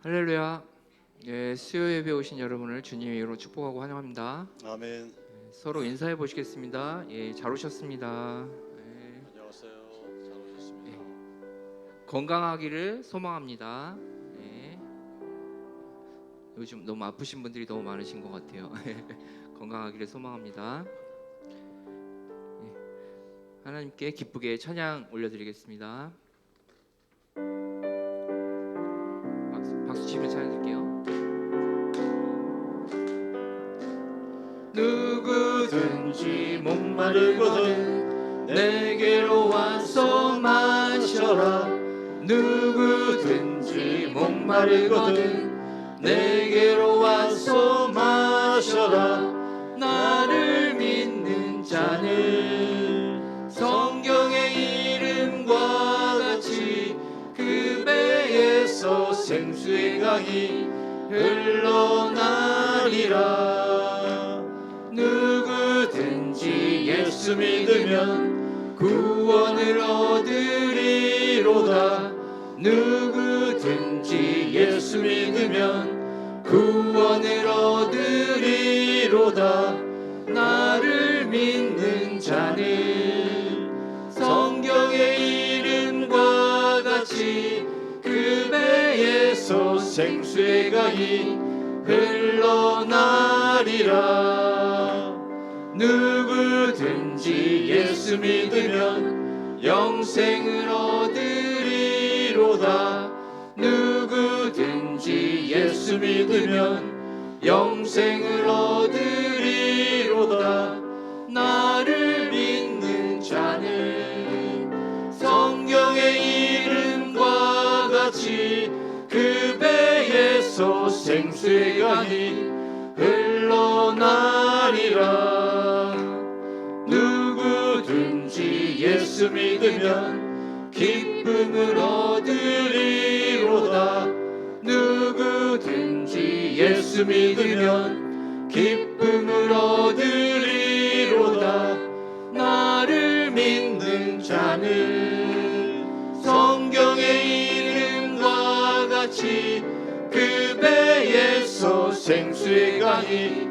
할렐루야. 수요 예배 오신 여러분을 주님의 이름으로 축복하고 환영합니다. 아멘. 서로 인사해 보시겠습니다. 잘 오셨습니다. 안녕하세요. 잘 오셨습니다. 건강하기를 소망합니다. 요즘 너무 아프신 분들이 너무 많으신 것 같아요. 건강하기를 소망합니다. 하나님께 기쁘게 찬양 올려드리겠습니다. 박수 치면 찬양 드릴게요. 누구든지 목마르거든 내게로 와서 마셔라. 누구든지 목마르거든 내게로 와서 마셔라. 나를 믿는 자는 성경의 이름과 같이 그 배에서 생수의 강이 흘러나리라. 누구든지 예수 믿으면 구원을 얻으리로다. 누구든지 예수 믿으면 구원을 얻으리로다. 나를 믿는 자는 성경의 이름과 같이 그 배에서 생수의 강이 흘러나리라. 누구든지 예수 믿으면 영생을 얻으리로다. 누구든지 예수 믿으면 영생을 얻으리로다. 나를 믿는 자는 성경의 이름과 같이 그 배에서 생수의 강이 흘러나리라. 누구든지 예수 믿으면 기쁨을 얻으리로다. 누구든지 예수 믿으면 기쁨을 얻으리로다. 나를 믿는 자는 성경의 이름과 같이 그 배에서 생수의 강이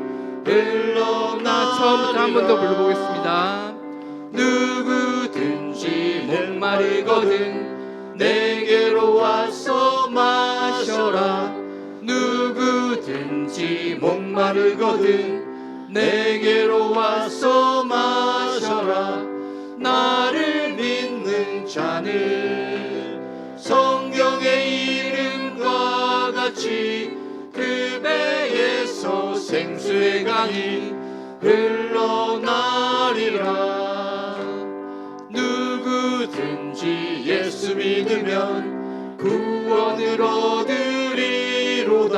흘러나리라. 처음부터 한 번 더 불러보겠습니다. 누구든지 목마르거든 내게로 와서 마셔라. 누구든지 목마르거든 내게로 와서 마셔라. 나를 믿는 자는 성경의 이름과 같이 그 배에서 생수의 강이 흘러나리라. 누구든지 예수 믿으면 구원을 얻으리로다.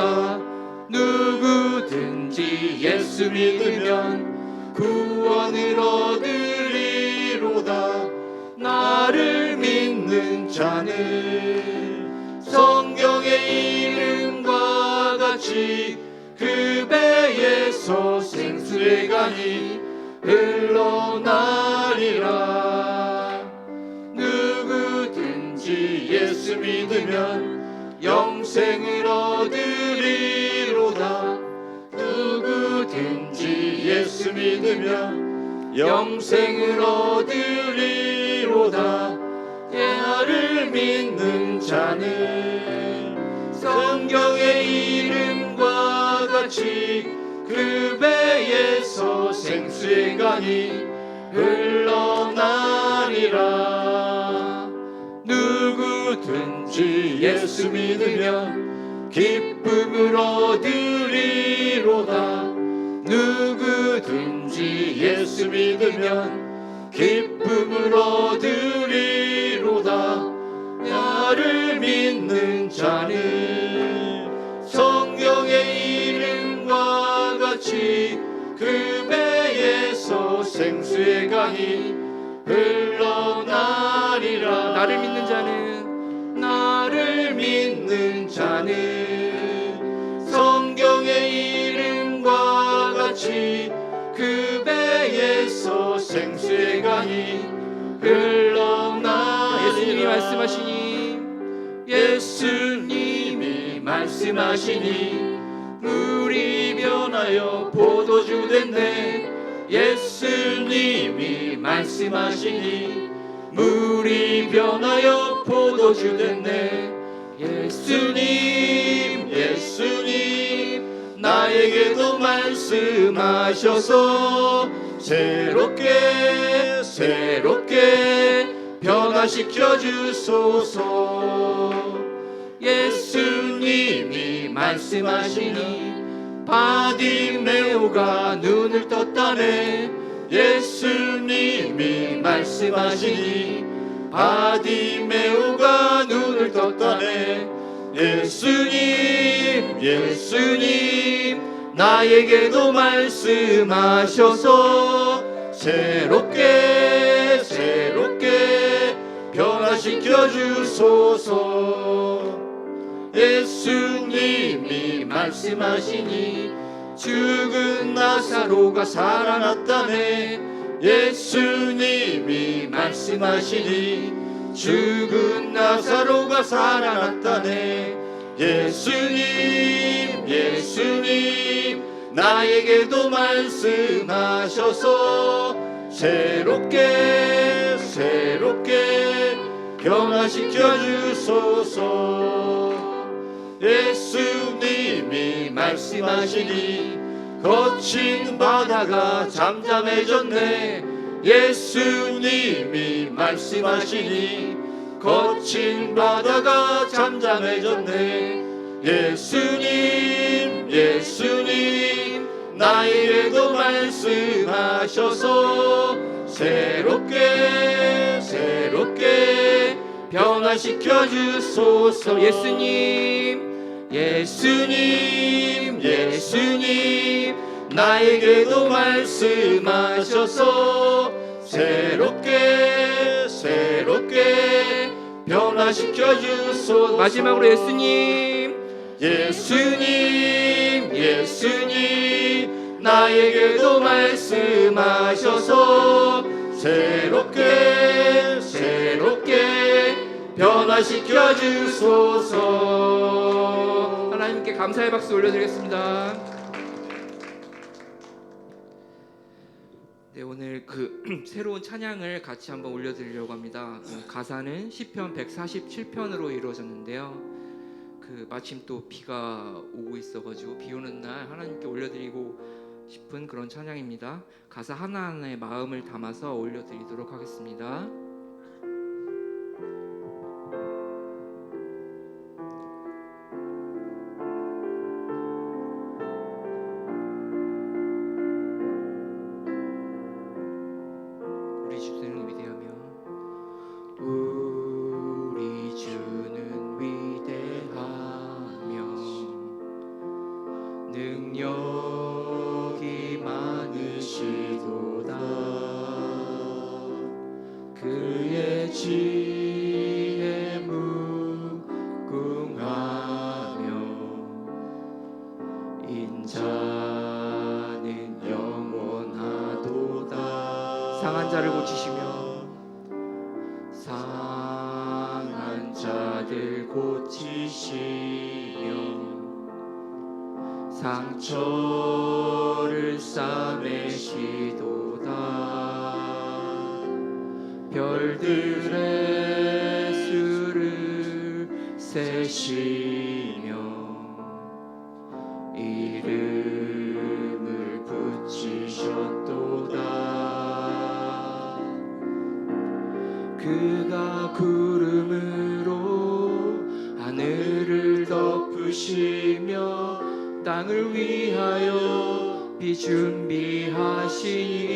누구든지 예수 믿으면 구원을 얻으리로다. 나를 믿는 자는 성경의 이름과 같이 그 배에서 생수의 강이 흘러나리라. 누구든지 예수 믿으면 영생을 얻으리로다. 누구든지 예수 믿으면 영생을 얻으리로다. 나를 믿는 자는 성경의 이름과 같이 그 배에서 생수의 강이 흘러나리라. 누구든지 예수 믿으면 기쁨을 얻으리로다. 누구든지 예수 믿으면 기쁨을 얻으리로다. 나를 믿는 자는 성경의 이름과 같이 그 배에서 생수의 강이 흘러나리라. 나를 믿는 자는 성경의 이름과 같이 그 배에서 생수의 강이 흘러나리라. 예수님이 말씀하시니 말씀하시니 물이 변하여 포도주 됐네. 예수님이 말씀하시니 물이 변하여 포도주 됐네. 예수님 예수님 나에게도 말씀하셔서 새롭게 변화시켜 주소서. 예수님이 말씀하시니 바디메오가 눈을 떴다네. 예수님이 말씀하시니 바디메오가 눈을 떴다네. 예수님 예수님 나에게도 말씀하셔서 새롭게 변화시켜 주소서. 예수님이 말씀하시니 죽은 나사로가 살아났다네. 예수님이 말씀하시니 죽은 나사로가 살아났다네. 예수님 예수님 나에게도 말씀하셔서 새롭게 변화시켜 주소서. 예수님이 말씀하시니 거친 바다가 잠잠해졌네. 예수님이 말씀하시니 거친 바다가 잠잠해졌네. 예수님 예수님 나에게도 말씀하셔서 새롭게 변화시켜 주소서. 예수님 예수님 나에게도 말씀하셔서 새롭게 변화시켜 주소서. 마지막으로 예수님 나에게도 말씀하셔서 새롭게 변화시켜 주소서. 하나님께 감사의 박수 올려드리겠습니다. 네, 오늘 새로운 찬양을 같이 한번 올려드리려고 합니다. 가사는 시편 147편으로 이루어졌는데요. 마침 또 비가 오고 있어가지고 비 오는 날 하나님께 올려드리고 싶은 그런 찬양입니다. 가사 하나하나의 마음을 담아서 올려드리도록 하겠습니다. 우리 주는 위대하며 우리 주는 위대하며 능력이 많으시도다. 그의 지혜 무궁하며 인자는 영원하도다. 상한 자를 고치시며 상한 자들 고치시며 상처를 싸매시도다. 별들의 수를 세시며 이름을 붙이셨도다. 그가 구름으로 하늘을 덮으시며 땅을 위하여 비 준비하시니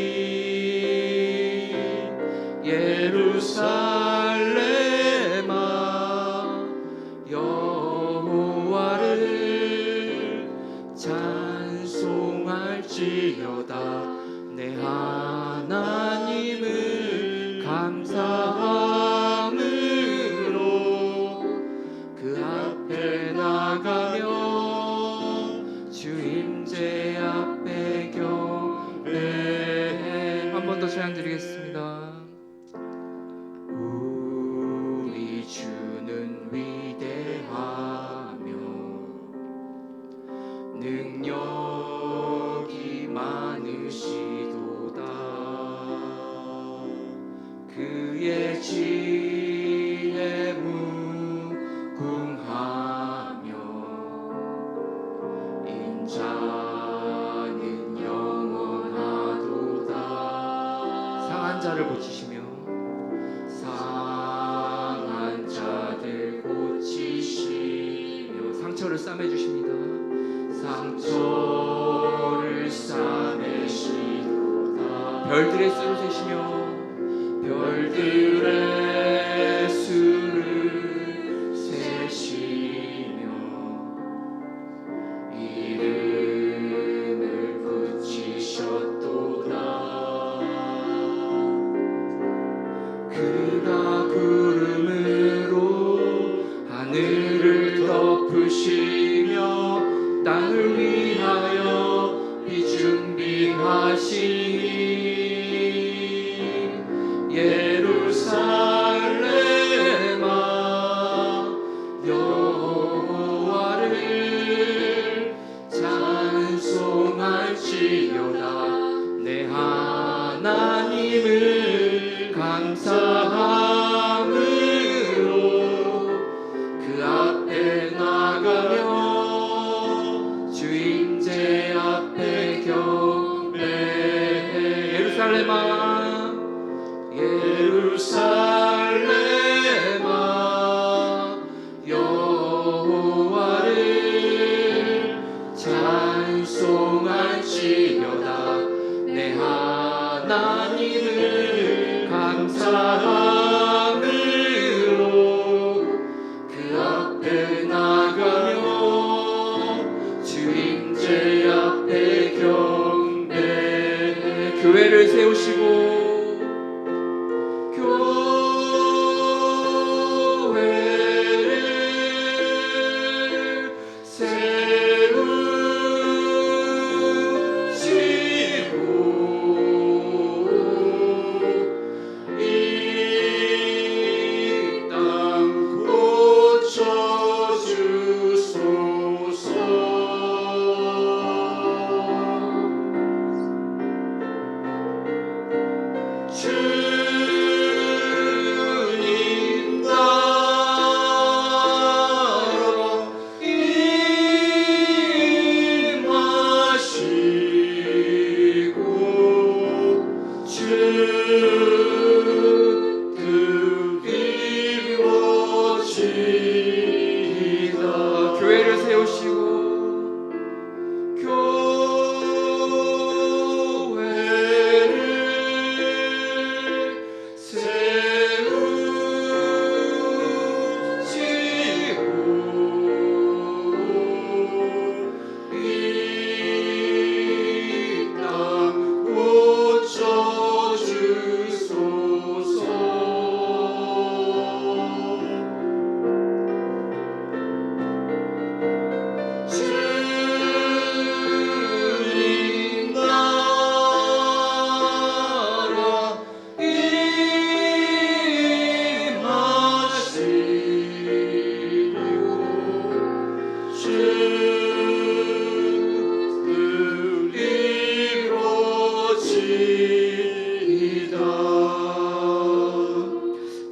예루살렘아 여호와를 찬송할지어다. 내 하나님을 감사함으로 그 앞에 나가며 주 임재 앞에 경배. 한 번 더 찬양 드리겠습니다. 우리 주는 위대하며 많으시도다. 그의 지혜 무궁하며 인자는 영원하도다. 상한 자를 고치시며 상한 자들 고치시며 상처를 싸매주십니다. 상처를 싸매시도다. 별들의 수를 세시며 별들의 수를 세시며 이름을 붙이셨도다. 그가 구름으로 하늘을 덮으시며 땅을 위하여 비 준비하시니 예루살렘아 여호와를 찬송할지어다. 내 하나님을 감사함으로 그 앞에 나가며 주인제 앞에 경배해. 예루살렘아 예루살렘아 여호와를 찬송할지어다. 내 하나님을 감사함으로 그 앞에 나가며 주인제 앞에 경배해. 교회를 세우시고 교회를 세우시고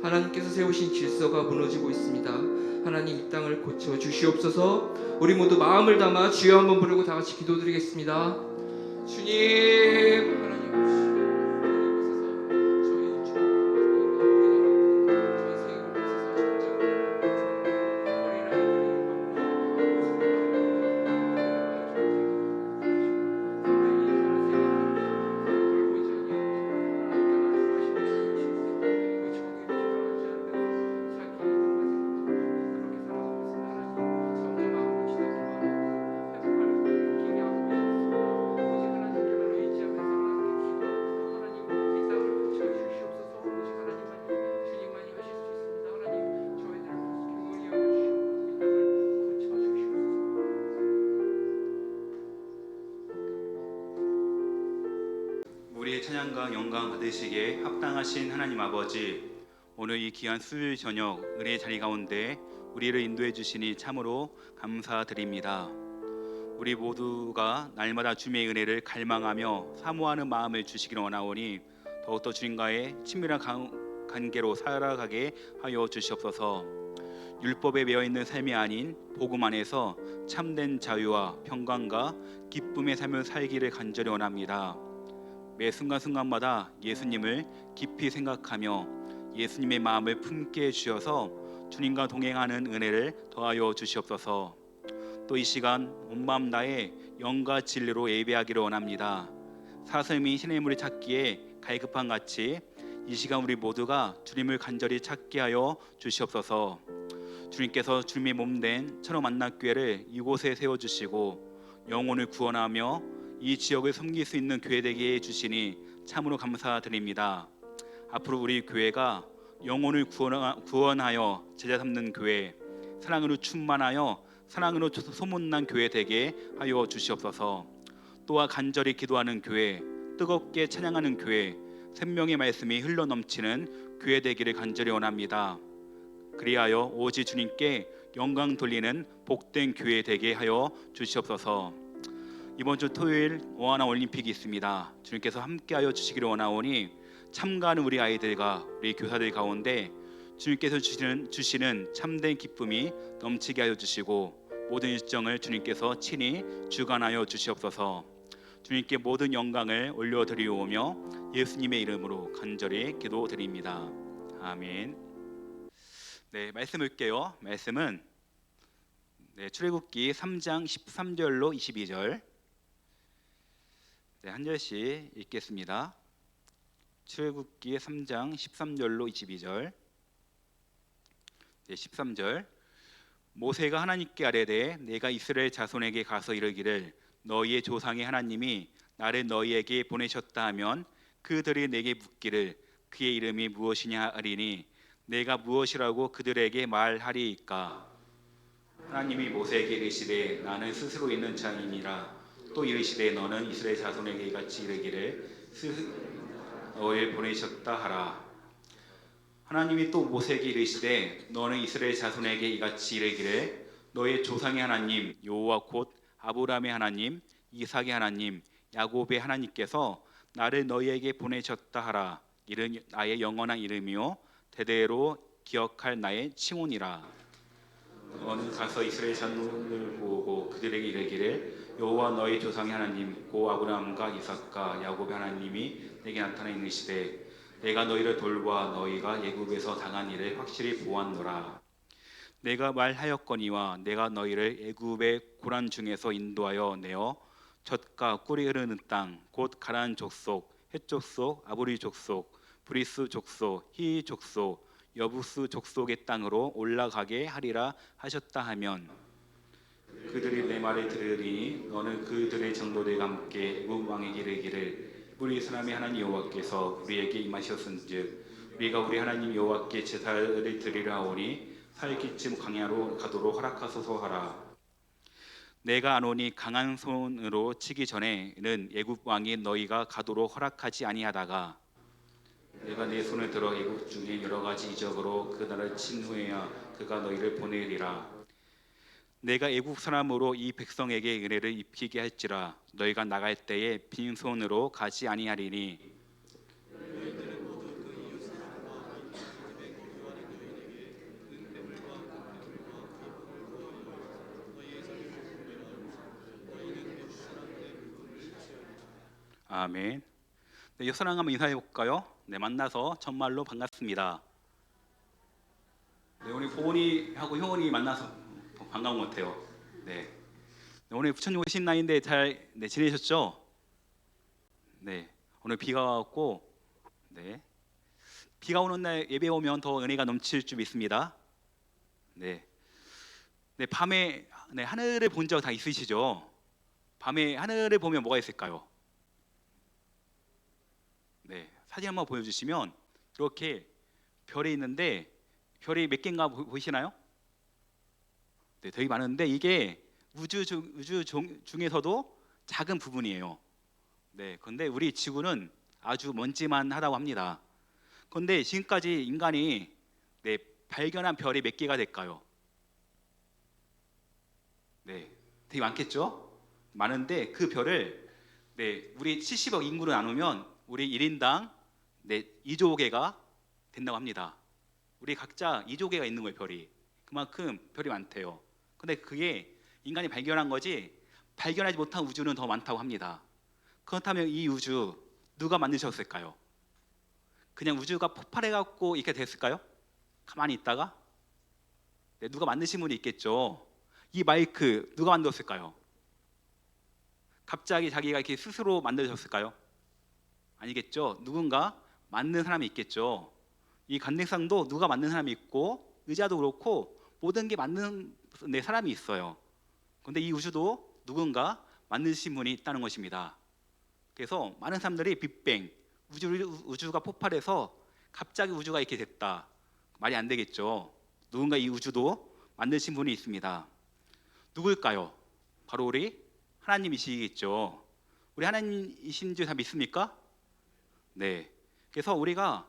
하나님께서 세우신 질서가 무너지고 있습니다. 하나님 이 땅을 고쳐 주시옵소서. 우리 모두 마음을 담아 주여 한번 부르고 다 같이 기도드리겠습니다. 주님 하나님 우리의 찬양과 영광 받으시기에 합당하신 하나님 아버지, 오늘 이 귀한 수요일 저녁 은혜의 자리 가운데 우리를 인도해 주시니 참으로 감사드립니다. 우리 모두가 날마다 주님의 은혜를 갈망하며 사모하는 마음을 주시기를 원하오니 더욱더 주님과의 친밀한 관계로 살아가게 하여 주시옵소서. 율법에 매여 있는 삶이 아닌 복음 안에서 참된 자유와 평강과 기쁨의 삶을 살기를 간절히 원합니다. 매 순간순간마다 예수님을 깊이 생각하며 예수님의 마음을 품게 해주셔서 주님과 동행하는 은혜를 더하여 주시옵소서. 또 이 시간 온 마음 다해 영과 진리로 예배하기를 원합니다. 사슴이 시냇물을 찾기에 갈급한 같이 이 시간 우리 모두가 주님을 간절히 찾게 하여 주시옵소서. 주님께서 주님의 몸된 천호 만납교회를 이곳에 세워주시고 영혼을 구원하며 이 지역을 섬길 수 있는 교회 되게 해주시니 참으로 감사드립니다. 앞으로 우리 교회가 영혼을 구원하여 제자 삼는 교회, 사랑으로 충만하여 사랑으로 소문난 교회 되게 하여 주시옵소서. 또한 간절히 기도하는 교회, 뜨겁게 찬양하는 교회, 생명의 말씀이 흘러넘치는 교회 되기를 간절히 원합니다. 그리하여 오직 주님께 영광 돌리는 복된 교회 되게 하여 주시옵소서. 이번 주 토요일 오하나 올림픽이 있습니다. 주님께서 함께하여 주시기를 원하오니 참가하는 우리 아이들과 우리 교사들 가운데 주님께서 주시는 참된 기쁨이 넘치게 하여 주시고 모든 일정을 주님께서 친히 주관하여 주시옵소서. 주님께 모든 영광을 올려드리오며 예수님의 이름으로 간절히 기도드립니다. 아멘. 네, 말씀 읽게요. 말씀은 출애굽기 3장 13절로 22절. 한 절씩 읽겠습니다. 출애굽기 3장 13절로 22절. 13절. 모세가 하나님께 아뢰되 내가 이스라엘 자손에게 가서 이르기를 너희의 조상의 하나님이 나를 너희에게 보내셨다 하면 그들이 내게 묻기를 그의 이름이 무엇이냐 하리니 내가 무엇이라고 그들에게 말하리이까. 하나님이 모세에게 이르시되 나는 스스로 있는 자이니라. 또 이르시되 너는 이스라엘 자손에게 이같이 이르기를 너를 보내셨다 하라. 하나님이 또 모세에게 이르시되 너는 이스라엘 자손에게 이같이 이르기를 너의 조상의 하나님 여호와 곧 아브라함의 하나님 이삭의 하나님 야곱의 하나님께서 나를 너희에게 보내셨다 하라. 이는 나의 영원한 이름이요 대대로 기억할 나의 칭혼이라. 너는 가서 이스라엘 자손을 보고 그들에게 이르기를 여호와 너희 조상의 하나님 고 아브라함과 이삭과 야곱의 하나님이 내게 나타나 이르시되 내가 너희를 돌보아 너희가 애굽에서 당한 일을 확실히 보았노라. 내가 말하였거니와 내가 너희를 애굽의 고난 중에서 인도하여 내어 젖과 꿀이 흐르는 땅 곧 가나안 족속, 헷 족속, 아모리 족속, 브리스 족속, 히 족속, 여부스 족속의 땅으로 올라가게 하리라 하셨다 하면 그들이 내 말을 들으리니 너는 그들의 장로들과 함께 애굽 왕에게 이르기를 우리 사람의 하나님 여호와께서 우리에게 임하셨은즉 우리가 우리 하나님 여호와께 제사를 드리려 하오니 살기쯤 광야로 가도록 허락하소서 하라. 내가 아노니 강한 손으로 치기 전에는 애굽 왕이 너희가 가도록 허락하지 아니하다가 내가 내 손을 들어 애굽 중에 여러 가지 이적으로 그 나라를 친 후에야 그가 너희를 보내리라. 내가 애국 사람으로 이 백성에게 은혜를 입히게 할지라 너희가 나갈 때에 빈손으로 가지 아니하리니 아멘. 네, 옆사람 한번 인사해 볼까요? 네, 만나서 정말로 반갑습니다. 네, 오늘 보은이하고 효원이 만나서 반가운 것 같아요. 네, 오늘 부처님 오신 날인데 잘 지내셨죠? 네, 오늘 비가 왔고, 비가 오는 날 예배 오면 더 은혜가 넘칠 줄 믿습니다. 네, 밤에 하늘을 본 적 다 있으시죠? 밤에 하늘을 보면 뭐가 있을까요? 네, 사진 한번 보여주시면 이렇게 별이 있는데 별이 몇 개인가 보이시나요? 네, 되게 많은데 이게 우주 중에서도 작은 부분이에요. 네, 그런데 우리 지구는 아주 먼지만하다고 합니다. 그런데 지금까지 인간이 발견한 별이 몇 개가 될까요? 네, 되게 많겠죠? 많은데 그 별을 우리 70억 인구로 나누면 우리 1인당 2조 개가 된다고 합니다. 우리 각자 2조 개가 있는 거예요, 별이. 그만큼 별이 많대요. 근데 그게 인간이 발견한 거지 발견하지 못한 우주는 더 많다고 합니다. 그렇다면 이 우주 누가 만드셨을까요? 그냥 우주가 폭발해갖고 이렇게 됐을까요? 가만히 있다가? 누가 만드신 분이 있겠죠. 이 마이크 누가 만들었을까요? 갑자기 자기가 이렇게 스스로 만드셨을까요? 아니겠죠. 누군가 만든 사람이 있겠죠. 이 관객상도 누가 만든 사람이 있고 의자도 그렇고 모든 게 만든 사람이 있어요. 그런데 이 우주도 누군가 만드신 분이 있다는 것입니다. 그래서 많은 사람들이 빅뱅, 우주가 폭발해서 갑자기 우주가 이렇게 됐다. 말이 안 되겠죠. 누군가 이 우주도 만드신 분이 있습니다. 누굴까요? 바로 우리 하나님이시겠죠. 우리 하나님이신 줄 다 믿습니까? 네. 그래서 우리가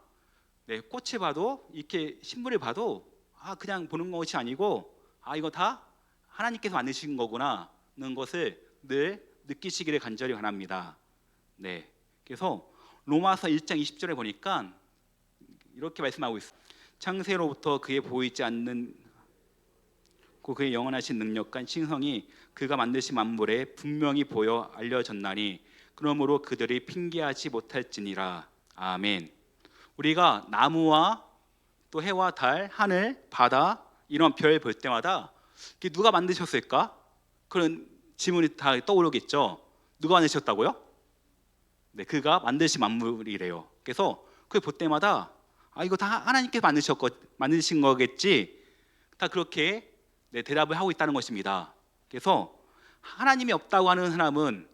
꽃을 봐도 이렇게 식물을 봐도 그냥 보는 것이 아니고 이거 다 하나님께서 만드신 거구나는 것을 늘 느끼시기를 간절히 바랍니다. 네. 그래서 로마서 1장 20절에 보니까 이렇게 말씀하고 있어요. 창세로부터 그의 보이지 않는 그의 영원하신 능력과 신성이 그가 만드신 만물에 분명히 보여 알려졌나니 그러므로 그들이 핑계하지 못할지니라. 아멘. 우리가 나무와 또 해와 달, 하늘, 바다 이런 별 볼 때마다 누가 만드셨을까? 그런 질문이 다 떠오르겠죠. 누가 만드셨다고요? 네, 그가 만드신 만물이래요. 그래서 그걸 볼 때마다 이거 다 하나님께서 만드신 거겠지. 다 그렇게 대답을 하고 있다는 것입니다. 그래서 하나님이 없다고 하는 사람은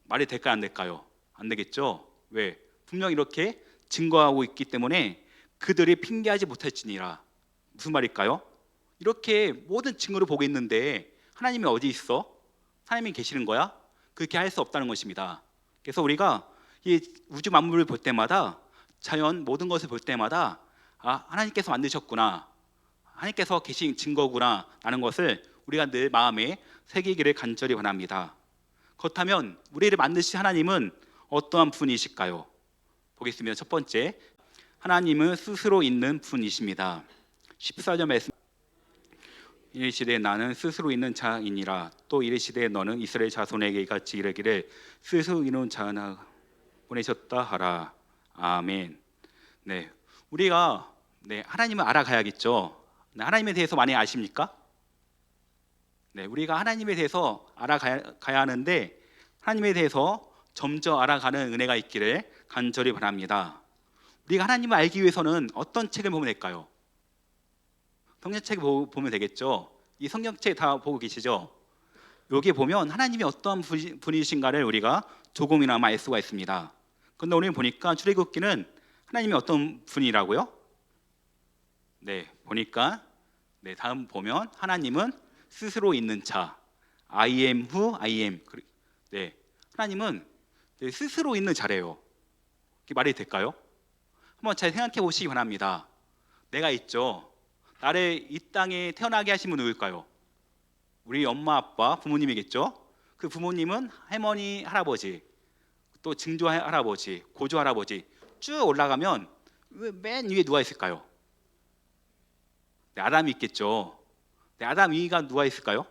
말이 될까요, 안 될까요? 안 되겠죠. 왜? 분명 이렇게 증거하고 있기 때문에 그들이 핑계하지 못할지니라. 무슨 말일까요? 이렇게 모든 증거를 보고 있는데 하나님이 어디 있어? 하나님이 계시는 거야? 그렇게 할 수 없다는 것입니다. 그래서 우리가 이 우주 만물을 볼 때마다 자연 모든 것을 볼 때마다 하나님께서 만드셨구나, 하나님께서 계신 증거구나 라는 것을 우리가 늘 마음에 새기기를 간절히 원합니다. 그렇다면 우리를 만드신 하나님은 어떠한 분이실까요? 보겠습니다. 첫 번째, 하나님은 스스로 있는 분이십니다. 14절 말씀, 이르시되 나는 스스로 있는 자이니라. 또 이르시되 너는 이스라엘 자손에게 같이 이르기를 스스로 있는 자나 보내셨다 하라. 아멘. 네, 우리가 하나님을 알아가야겠죠. 하나님에 대해서 많이 아십니까? 네, 우리가 하나님에 대해서 알아가야 하는데 하나님에 대해서 점점 알아가는 은혜가 있기를 간절히 바랍니다. 우리가 하나님을 알기 위해서는 어떤 책을 보면 될까요? 성경책 보면 되겠죠. 이 성경책 다 보고 계시죠? 여기 보면 하나님이 어떤 분이신가를 우리가 조금이나마 알 수가 있습니다. 그런데 오늘 보니까 출애굽기는 하나님이 어떤 분이라고요? 네, 보니까 다음 보면 하나님은 스스로 있는 자, I am who I am. 네, 하나님은 스스로 있는 자래요. 이게 말이 될까요? 한번 잘 생각해 보시기 바랍니다. 내가 있죠. 나를 이 땅에 태어나게 하신 분 누굴까요? 우리 엄마, 아빠, 부모님이겠죠. 그 부모님은 할머니, 할아버지, 또 증조 할아버지, 고조 할아버지 쭉 올라가면 맨 위에 누가 있을까요? 아담이 있겠죠. 아담 위가 누가 있을까요?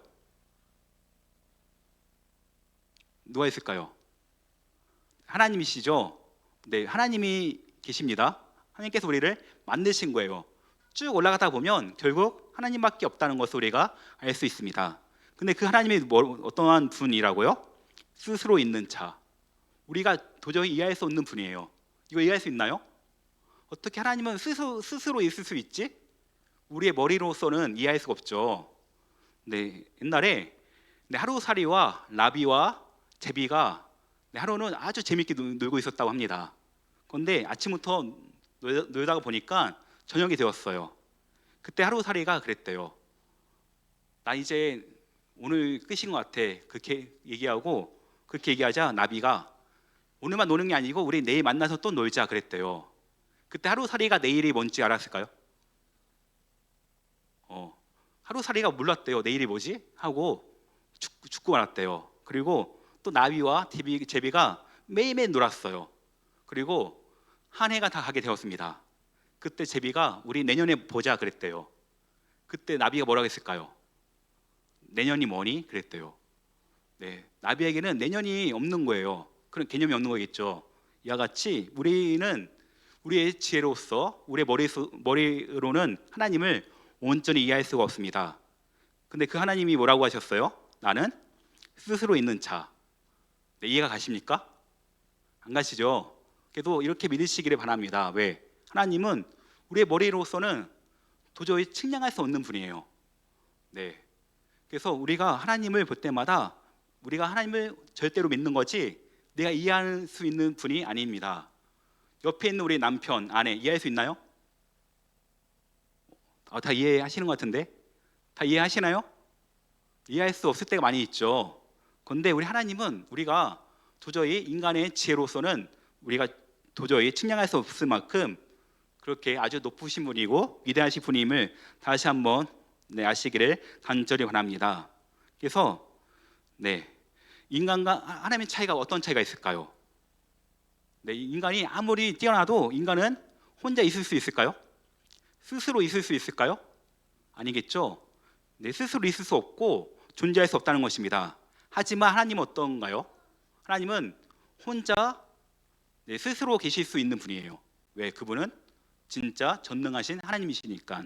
누가 있을까요? 하나님이시죠. 네, 하나님이 계십니다. 하나님께서 우리를 만드신 거예요. 쭉 올라가다 보면 결국 하나님밖에 없다는 것을 우리가 알 수 있습니다. 근데 그 하나님이 어떠한 분이라고요? 스스로 있는 자. 우리가 도저히 이해할 수 없는 분이에요. 이거 이해할 수 있나요? 어떻게 하나님은 스스로 있을 수 있지? 우리의 머리로서는 이해할 수가 없죠. 네, 옛날에 하루살이와 라비와 제비가 하루는 아주 재밌게 놀고 있었다고 합니다. 그런데 아침부터 놀다가 보니까 저녁이 되었어요. 그때 하루살이가 그랬대요. 나 이제 오늘 끝인 것 같아. 그렇게 얘기하고, 그렇게 얘기하자 나비가 오늘만 노는 게 아니고 우리 내일 만나서 또 놀자 그랬대요. 그때 하루살이가 내일이 뭔지 알았을까요? 하루살이가 몰랐대요. 내일이 뭐지? 하고 죽고 말았대요. 그리고 또 나비와 제비가 매일매일 놀았어요. 그리고 한 해가 다 가게 되었습니다. 그때 제비가 우리 내년에 보자 그랬대요. 그때 나비가 뭐라고 했을까요? 내년이 뭐니? 그랬대요. 네, 나비에게는 내년이 없는 거예요. 그런 개념이 없는 거겠죠. 이와 같이 우리는 우리의 지혜로서 우리의 머리로는 하나님을 온전히 이해할 수가 없습니다. 근데 그 하나님이 뭐라고 하셨어요? 나는 스스로 있는 자. 네, 이해가 가십니까? 안 가시죠? 그래도 이렇게 믿으시기를 바랍니다. 왜? 하나님은 우리의 머리로서는 도저히 측량할 수 없는 분이에요. 네. 그래서 우리가 하나님을 볼 때마다 우리가 하나님을 절대로 믿는 거지 내가 이해할 수 있는 분이 아닙니다. 옆에 있는 우리 남편, 아내 이해할 수 있나요? 다 이해하시는 것 같은데? 다 이해하시나요? 이해할 수 없을 때가 많이 있죠. 그런데 우리 하나님은 우리가 도저히 인간의 지혜로서는 우리가 도저히 측량할 수 없을 만큼 그렇게 아주 높으신 분이고 위대하신 분임을 다시 한번 아시기를 간절히 바랍니다. 그래서 인간과 하나님의 차이가 어떤 차이가 있을까요? 인간이 아무리 뛰어나도 인간은 혼자 있을 수 있을까요? 스스로 있을 수 있을까요? 아니겠죠. 스스로 있을 수 없고 존재할 수 없다는 것입니다. 하지만 하나님은 어떤가요? 하나님은 혼자 스스로 계실 수 있는 분이에요. 왜? 그분은 진짜 전능하신 하나님이시니까.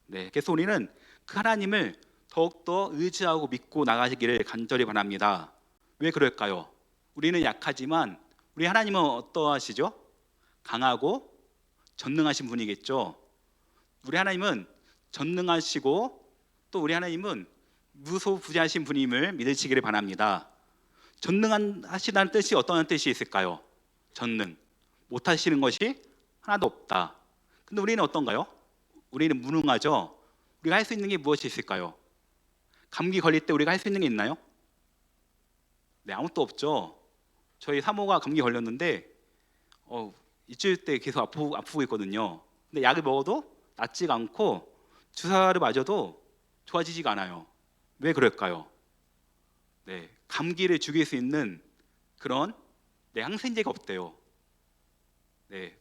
그래서 우리는 그 하나님을 더욱더 의지하고 믿고 나가시기를 간절히 바랍니다. 왜 그럴까요? 우리는 약하지만 우리 하나님은 어떠하시죠? 강하고 전능하신 분이겠죠. 우리 하나님은 전능하시고 또 우리 하나님은 무소부재하신 분임을 믿으시기를 바랍니다. 전능하시다는 뜻이 어떤 뜻이 있을까요? 전능, 못하시는 것이 하나도 없다. 근데 우리는 어떤가요? 우리는 무능하죠. 우리가 할 수 있는 게 무엇이 있을까요? 감기 걸릴 때 우리가 할 수 있는 게 있나요? 아무것도 없죠. 저희 사모가 감기 걸렸는데 일주일 때 계속 아프고 있거든요. 근데 약을 먹어도 낫지가 않고 주사를 맞아도 좋아지지가 않아요. 왜 그럴까요? 감기를 죽일 수 있는 그런 항생제가 없대요.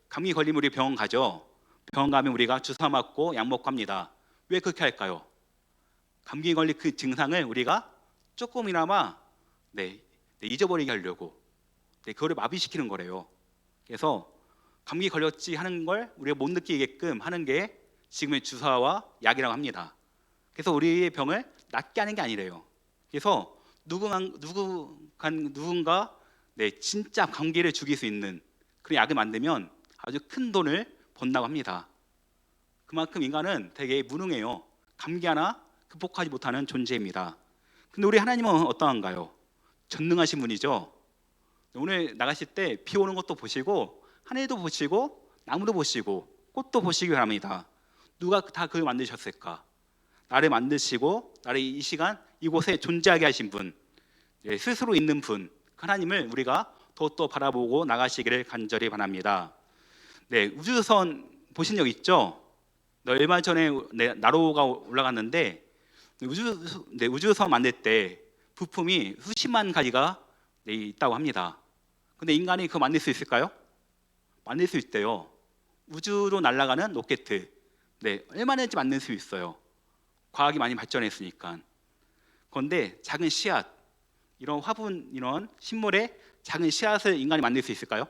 감기 걸리면 우리 병원 가죠. 병원 가면 우리가 주사 맞고 약 먹고 합니다. 왜 그렇게 할까요? 감기 걸린 그 증상을 우리가 조금이나마 잊어버리게 하려고 그거를 마비시키는 거래요. 그래서 감기 걸렸지 하는 걸 우리가 못 느끼게끔 하는 게 지금의 주사와 약이라고 합니다. 그래서 우리의 병을 낫게 하는 게 아니래요. 그래서 누군가 진짜 감기를 죽일 수 있는 그런 약을 만들면 아주 큰 돈을 번다고 합니다. 그만큼 인간은 되게 무능해요. 감기 하나 극복하지 못하는 존재입니다. 근데 우리 하나님은 어떠한가요? 전능하신 분이죠. 오늘 나가실 때 비 오는 것도 보시고 하늘도 보시고 나무도 보시고 꽃도 보시기 바랍니다. 누가 다 그걸 만드셨을까? 나를 만드시고 나를 이 시간 이곳에 존재하게 하신 분, 스스로 있는 분, 하나님을 우리가 더욱더 바라보고 나가시기를 간절히 바랍니다. 우주선 보신 적 있죠? 얼마 전에 나로가 올라갔는데 우주선 만들 때 부품이 수십만 가지가 있다고 합니다. 근데 인간이 그거 만들 수 있을까요? 만들 수 있대요. 우주로 날아가는 로켓, 얼마든지 만들 수 있어요. 과학이 많이 발전했으니까. 그런데 작은 씨앗, 이런 화분, 이런 식물의 작은 씨앗을 인간이 만들 수 있을까요?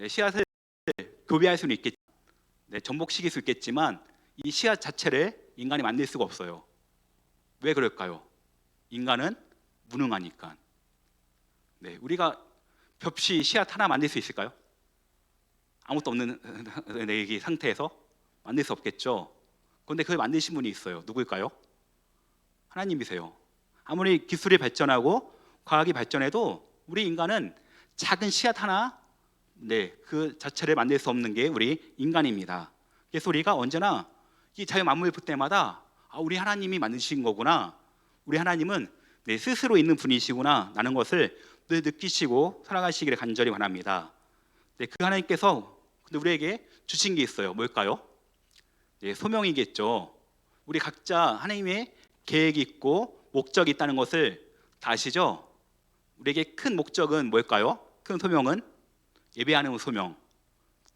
씨앗을 교배할 수는 있겠죠. 전복시킬 수 있겠지만 이 씨앗 자체를 인간이 만들 수가 없어요. 왜 그럴까요? 인간은 무능하니까. 우리가 벽시 씨앗 하나 만들 수 있을까요? 아무것도 없는 이 상태에서 만들 수 없겠죠. 그런데 그걸 만드신 분이 있어요. 누구일까요? 하나님이세요. 아무리 기술이 발전하고 과학이 발전해도 우리 인간은 작은 씨앗 하나 그 자체를 만들 수 없는 게 우리 인간입니다. 그래서 우리가 언제나 이 자연 만물을 볼 때마다 우리 하나님이 만드신 거구나, 우리 하나님은 스스로 있는 분이시구나 라는 것을 늘 느끼시고 살아가시기를 간절히 바랍니다. 그 하나님께서 우리에게 주신 게 있어요. 뭘까요? 소명이겠죠. 우리 각자 하나님의 계획이 있고 목적이 있다는 것을 다 아시죠? 우리에게 큰 목적은 뭘까요? 큰 소명은 예배하는 소명,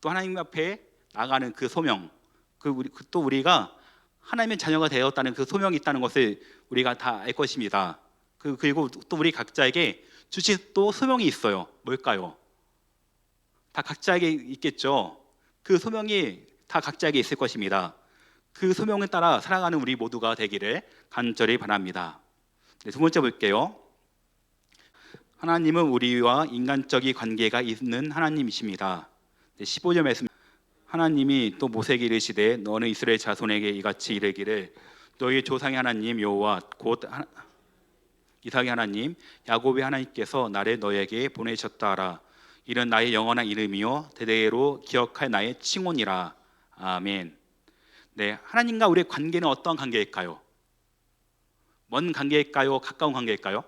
또 하나님 앞에 나가는 그 소명, 또 우리가 하나님의 자녀가 되었다는 그 소명이 있다는 것을 우리가 다 알 것입니다. 그리고 또 우리 각자에게 주신 또 소명이 있어요. 뭘까요? 다 각자에게 있겠죠. 그 소명이 다 각자에게 있을 것입니다. 그 소명에 따라 살아가는 우리 모두가 되기를 간절히 바랍니다. 네, 두 번째 볼게요. 하나님은 우리와 인간적인 관계가 있는 하나님이십니다. 15절 말씀, 하나님이 또 모세에게 이르시되 너는 이스라엘 자손에게 이같이 이르기를 너희 조상의 하나님 여호와 곧 이삭의 하나님 야곱의 하나님께서 나를 너에게 보내셨다 하라. 이는 나의 영원한 이름이요 대대로 기억할 나의 칭혼이라. 아멘. 네, 하나님과 우리의 관계는 어떤 관계일까요? 먼 관계일까요? 가까운 관계일까요?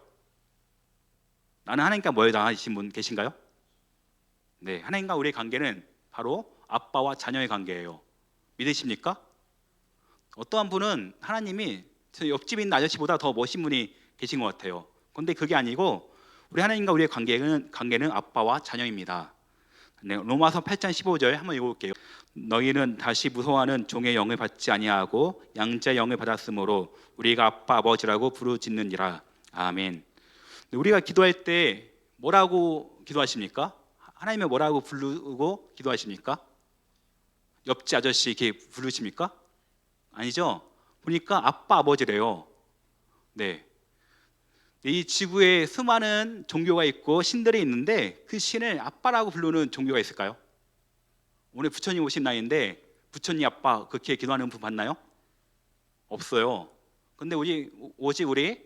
나는 하나님과 멀리 나가신 분 계신가요? 네, 하나님과 우리의 관계는 바로 아빠와 자녀의 관계예요. 믿으십니까? 어떠한 분은 하나님이 저 옆집에 있는 아저씨보다 더 멋진 분이 계신 것 같아요. 그런데 그게 아니고 우리 하나님과 우리의 관계는 아빠와 자녀입니다. 네, 로마서 8장 15절 한번 읽어볼게요. 너희는 다시 무서워하는 종의 영을 받지 아니하고 양자의 영을 받았으므로 우리가 아빠 아버지라고 부르짖느니라. 아멘. 우리가 기도할 때 뭐라고 기도하십니까? 하나님을 뭐라고 부르고 기도하십니까? 옆집 아저씨 이렇게 부르십니까? 아니죠. 보니까 아빠 아버지래요. 네. 이 지구에 수많은 종교가 있고 신들이 있는데 그 신을 아빠라고 부르는 종교가 있을까요? 오늘 부처님 오신 날인데 부처님 아빠 그렇게 기도하는 분 봤나요? 없어요. 근데 오직 우리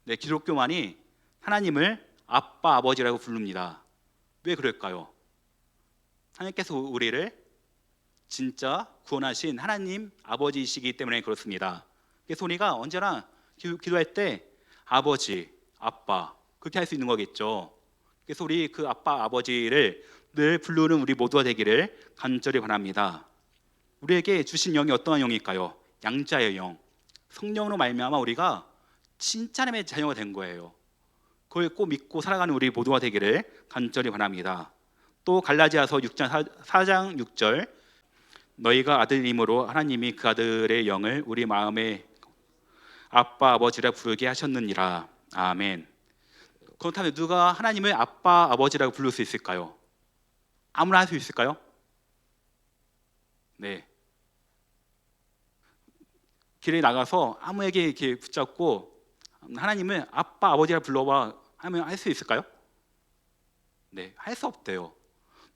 기독교만이 하나님을 아빠 아버지라고 부릅니다. 왜 그럴까요? 하나님께서 우리를 진짜 구원하신 하나님 아버지이시기 때문에 그렇습니다. 그래서 우리가 언제나 기도할 때 아버지, 아빠 그렇게 할 수 있는 거겠죠. 그래서 우리 그 아빠, 아버지를 늘 부르는 우리 모두가 되기를 간절히 바랍니다. 우리에게 주신 영이 어떠한 영일까요? 양자의 영, 성령으로 말미암아 우리가 진짜 하나님의 자녀가 된 거예요. 그걸 꼭 믿고 살아가는 우리 모두가 되기를 간절히 바랍니다. 또 갈라디아서 4장 6절 너희가 아들임으로 하나님이 그 아들의 영을 우리 마음에 아빠 아버지라 부르게 하셨느니라. 아멘. 그렇다면 누가 하나님을 아빠 아버지라고 부를 수 있을까요? 아무나 할 수 있을까요? 네. 길에 나가서 아무에게 이렇게 붙잡고 하나님을 아빠 아버지라 불러봐 하면 할 수 있을까요? 네, 할 수 없대요.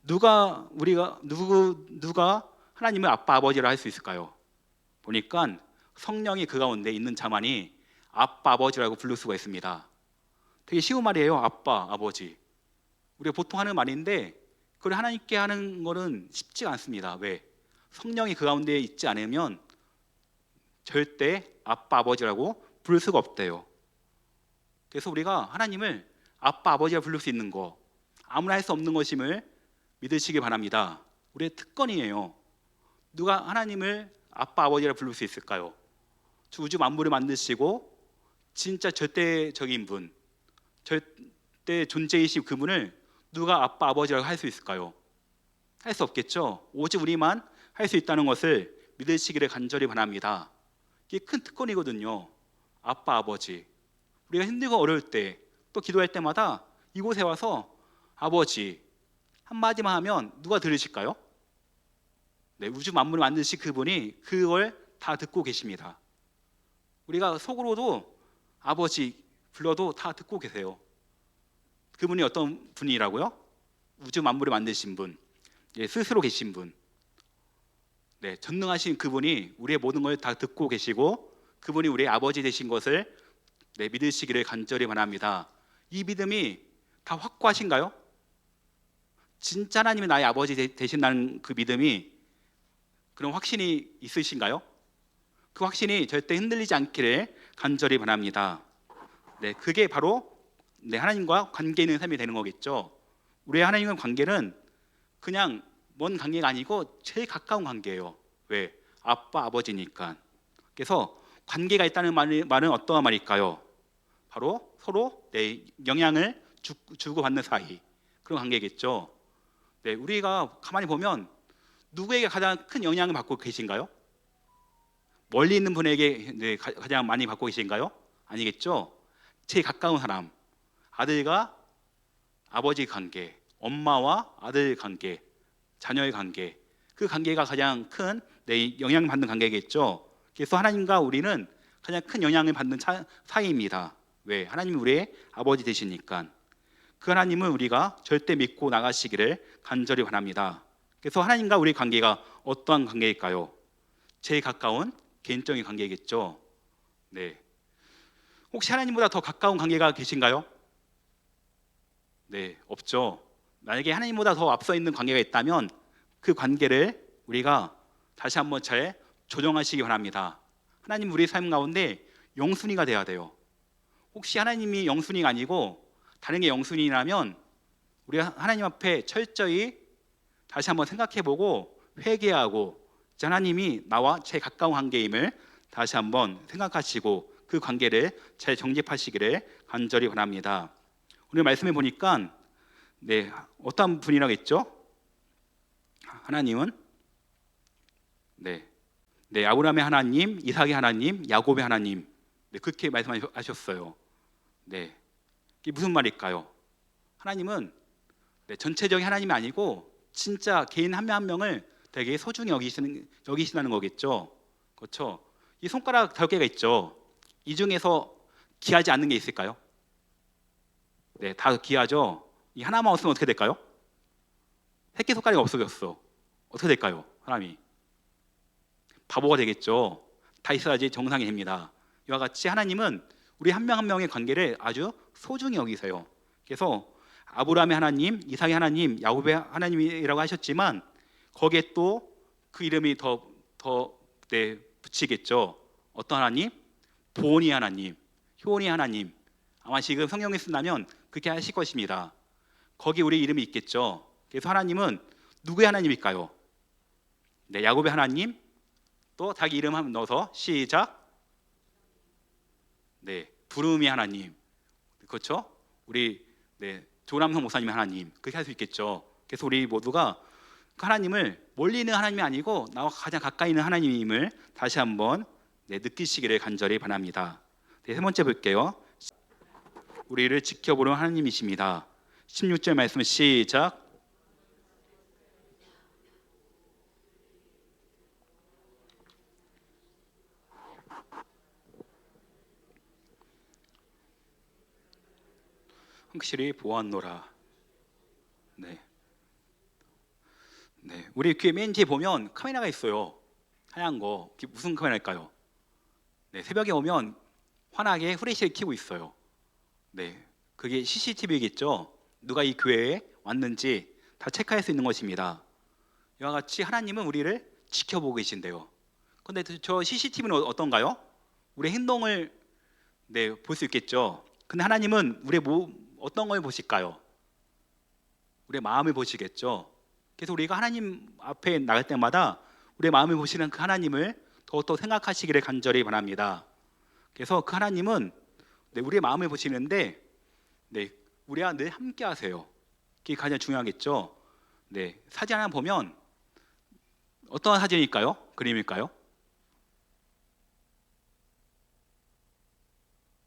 누가 하나님을 아빠 아버지라 할 수 있을까요? 보니까 성령이 그 가운데 있는 자만이 아빠 아버지라고 부를 수가 있습니다. 되게 쉬운 말이에요. 아빠 아버지. 우리가 보통 하는 말인데 그걸 하나님께 하는 거는 쉽지가 않습니다. 왜? 성령이 그 가운데 있지 않으면 절대 아빠 아버지라고 부를 수가 없대요. 그래서 우리가 하나님을 아빠 아버지라 부를 수 있는 거 아무나 할 수 없는 것임을 믿으시기 바랍니다. 우리의 특권이에요. 누가 하나님을 아빠 아버지라 부를 수 있을까요? 우주 만물을 만드시고 진짜 절대적인 분, 절대 존재이신 그분을 누가 아빠 아버지라고 할 수 있을까요? 할 수 없겠죠. 오직 우리만 할 수 있다는 것을 믿으시기를 간절히 바랍니다. 이게 큰 특권이거든요. 아빠 아버지. 우리가 힘들고 어려울 때 또 기도할 때마다 이곳에 와서 아버지 한마디만 하면 누가 들으실까요? 네, 우주 만물을 만드신 그분이 그걸 다 듣고 계십니다. 우리가 속으로도 아버지 불러도 다 듣고 계세요. 그분이 어떤 분이라고요? 우주 만물을 만드신 분, 스스로 계신 분, 전능하신 그분이 우리의 모든 걸 다 듣고 계시고 그분이 우리의 아버지 되신 것을 믿으시기를 간절히 바랍니다. 이 믿음이 다 확고하신가요? 진짜 하나님이 나의 아버지 되신다는 그 믿음이 그런 확신이 있으신가요? 그 확신이 절대 흔들리지 않기를 간절히 바랍니다. 그게 바로 하나님과 관계 있는 삶이 되는 거겠죠. 우리의 하나님과 관계는 그냥 먼 관계가 아니고 제일 가까운 관계예요. 왜? 아빠, 아버지니까. 그래서 관계가 있다는 말은 어떠한 말일까요? 바로 서로 영향을 주고받는 사이 그런 관계겠죠. 네, 우리가 가만히 보면 누구에게 가장 큰 영향을 받고 계신가요? 멀리 있는 분에게 네, 가장 많이 받고 계신가요? 아니겠죠. 제일 가까운 사람, 아들과 아버지 관계, 엄마와 아들 관계, 자녀의 관계, 그 관계가 가장 큰 영향을 받는 관계겠죠. 그래서 하나님과 우리는 가장 큰 영향을 받는 사이입니다. 왜? 하나님이 우리의 아버지 되시니까. 그 하나님을 우리가 절대 믿고 나가시기를 간절히 바랍니다. 그래서 하나님과 우리 관계가 어떠한 관계일까요? 제일 가까운 개인적인 관계겠죠. 네. 혹시 하나님보다 더 가까운 관계가 계신가요? 네, 없죠. 만약에 하나님보다 더 앞서 있는 관계가 있다면 그 관계를 우리가 다시 한번 잘 조정하시기 바랍니다. 하나님 우리 삶 가운데 영순위가 돼야 돼요. 혹시 하나님이 영순위가 아니고 다른 게 영순위라면 우리 하나님 앞에 철저히 다시 한번 생각해보고 회개하고 하나님이 나와 제일 가까운 관계임을 다시 한번 생각하시고 그 관계를 잘 정립하시기를 간절히 바랍니다. 오늘 말씀해 보니까 네, 어떤 분이라고 했죠? 하나님은 네, 아브라함의 하나님, 이삭의 하나님, 야곱의 하나님. 네, 그렇게 말씀하셨어요. 네, 이게 무슨 말일까요? 하나님은 네, 전체적인 하나님이 아니고 진짜 개인 한 명 한 명을 되게 소중히 여기신다는 거겠죠. 그렇죠? 이 손가락 5개가 있죠. 이 중에서 귀하지 않는 게 있을까요? 네, 다 귀하죠. 이 하나만 없으면 어떻게 될까요? 새끼손가락이 없어졌어. 어떻게 될까요? 사람이 바보가 되겠죠. 다 있어야지 정상이 됩니다. 이와 같이 하나님은 우리 한 명 한 명의 관계를 아주 소중히 여기세요. 그래서 아브라함의 하나님, 이삭의 하나님, 야곱의 하나님이라고 하셨지만 거기에 또 그 이름이 더 붙이겠죠. 어떤 하나님? 보온이 하나님, 효온이 하나님. 아마 지금 성경에 쓴다면 그렇게 하실 것입니다. 거기 우리 이름이 있겠죠. 그래서 하나님은 누구의 하나님일까요? 네, 야곱의 하나님. 또 자기 이름 한번 넣어서 시작. 네, 부름이 하나님. 그렇죠? 우리 네, 조남성 목사님의 하나님. 그렇게 할 수 있겠죠. 그래서 우리 모두가 그 하나님을 멀리 있는 하나님이 아니고 나와 가장 가까이 있는 하나님임을 다시 한번 네, 느끼시기를 간절히 바랍니다. 네, 세 번째 볼게요. 우리를 지켜보는 하나님이십니다. 16절 말씀 시작. 확실히 보았노라. 네. 네, 우리 귀에 맨 뒤에 보면 카메라가 있어요. 하얀 거. 그게 무슨 카메라일까요? 네, 새벽에 오면 환하게 후레쉬를 켜고 있어요. 네, 그게 CCTV겠죠. 누가 이 교회에 왔는지 다 체크할 수 있는 것입니다. 이와 같이 하나님은 우리를 지켜보고 계신데요. 근데 저 CCTV는 어떤가요? 우리 행동을 네, 볼 수 있겠죠. 근데 하나님은 우리의 어떤 걸 보실까요? 우리의 마음을 보시겠죠. 그래서 우리가 하나님 앞에 나갈 때마다 우리의 마음을 보시는 그 하나님을 더욱더 생각하시기를 간절히 바랍니다. 그래서 그 하나님은 네, 우리의 마음을 보시는데 네, 우리와 늘 함께 하세요. 그게 가장 중요하겠죠. 네, 사진 하나 보면 어떤 사진일까요? 그림일까요?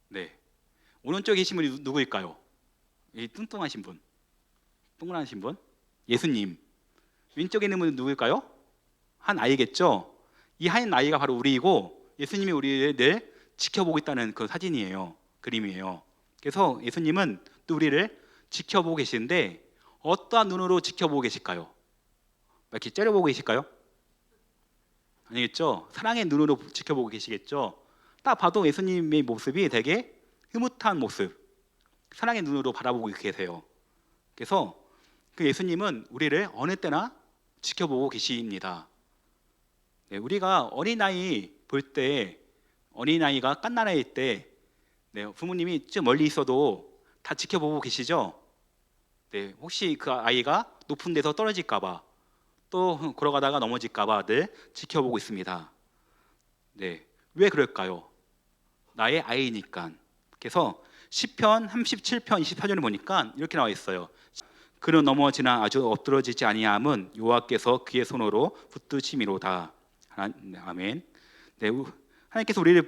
네, 오른쪽에 계신 분이 누구일까요? 이 뚱뚱하신 분, 동그라신 분, 예수님. 왼쪽에 있는 분은 누구일까요? 한 아이겠죠. 이 한 아이가 바로 우리이고 예수님이 우리를 늘 지켜보고 있다는 그 사진이에요. 그림이에요. 그래서 예수님은 또 우리를 지켜보고 계시는데 어떠한 눈으로 지켜보고 계실까요? 이렇게 째려보고 계실까요? 아니겠죠. 사랑의 눈으로 지켜보고 계시겠죠. 딱 봐도 예수님의 모습이 되게 흐뭇한 모습, 사랑의 눈으로 바라보고 계세요. 그래서 그 예수님은 우리를 어느 때나 지켜보고 계십니다. 네, 우리가 어린아이 볼 때, 어린아이가 갓난아이일 때 네, 부모님이 좀 멀리 있어도 다 지켜보고 계시죠? 네, 혹시 그 아이가 높은 데서 떨어질까 봐, 또 걸어가다가 넘어질까 봐 늘 지켜보고 있습니다. 네, 왜 그럴까요? 나의 아이니까. 그래서 시편 37편 24절을 보니까 이렇게 나와 있어요. 그는 넘어지나 아주 엎드러지지 아니함은 여호와께서 그의 손으로 붙드심이로다. 아멘. 네, 하나님께서 우리를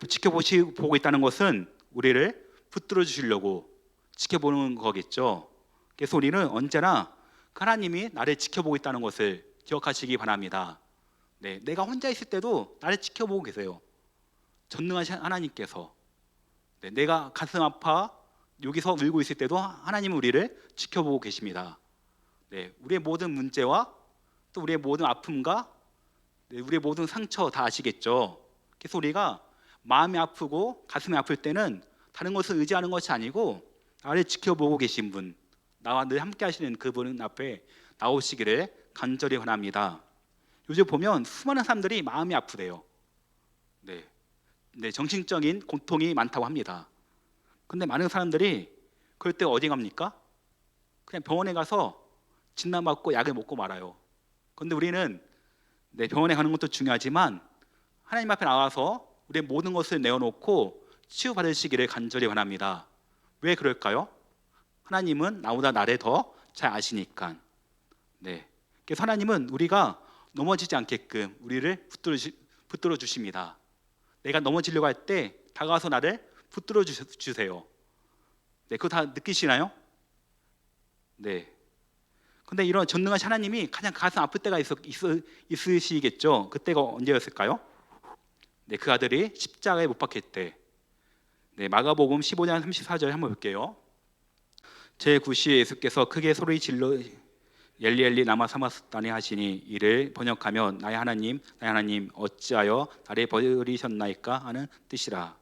보고 있다는 것은 우리를 붙들어 주시려고 지켜보는 거겠죠. 그래서 우리는 언제나 하나님이 나를 지켜보고 있다는 것을 기억하시기 바랍니다. 네, 내가 혼자 있을 때도 나를 지켜보고 계세요. 전능하신 하나님께서. 네, 내가 가슴 아파 여기서 울고 있을 때도 하나님은 우리를 지켜보고 계십니다. 네, 우리의 모든 문제와 또 우리의 모든 아픔과 우리의 모든 상처 다 아시겠죠. 그래서 우리가 마음이 아프고 가슴이 아플 때는 다른 것을 의지하는 것이 아니고 나를 지켜보고 계신 분, 나와 늘 함께 하시는 그분 앞에 나오시기를 간절히 바랍니다. 요즘 보면 수많은 사람들이 마음이 아프대요. 네, 정신적인 고통이 많다고 합니다. 근데 많은 사람들이 그럴 때 어디 갑니까? 그냥 병원에 가서 진단받고 약을 먹고 말아요. 근데 우리는 병원에 가는 것도 중요하지만 하나님 앞에 나와서 우리의 모든 것을 내어놓고 치유받으시기를 간절히 바랍니다. 왜 그럴까요? 하나님은 나보다 나를 더 잘 아시니까. 네. 그래서 하나님은 우리가 넘어지지 않게끔 우리를 붙들어 주십니다. 내가 넘어지려고 할 때 다가와서 나를 붙들어 주세요. 네, 그거 다 느끼시나요? 네. 근데 이런 전능하신 하나님이 가장 가슴 아플 때가 있으시겠죠. 그때가 언제였을까요? 네, 그 아들이 십자가에 못 박힐 때. 네, 마가복음 15장 34절 한번 볼게요. 제9시에 예수께서 크게 소리 질러 엘리 엘리 라마 사마스다니 하시니 이를 번역하면 나의 하나님 어찌하여 나를 버리셨나이까 하는 뜻이라.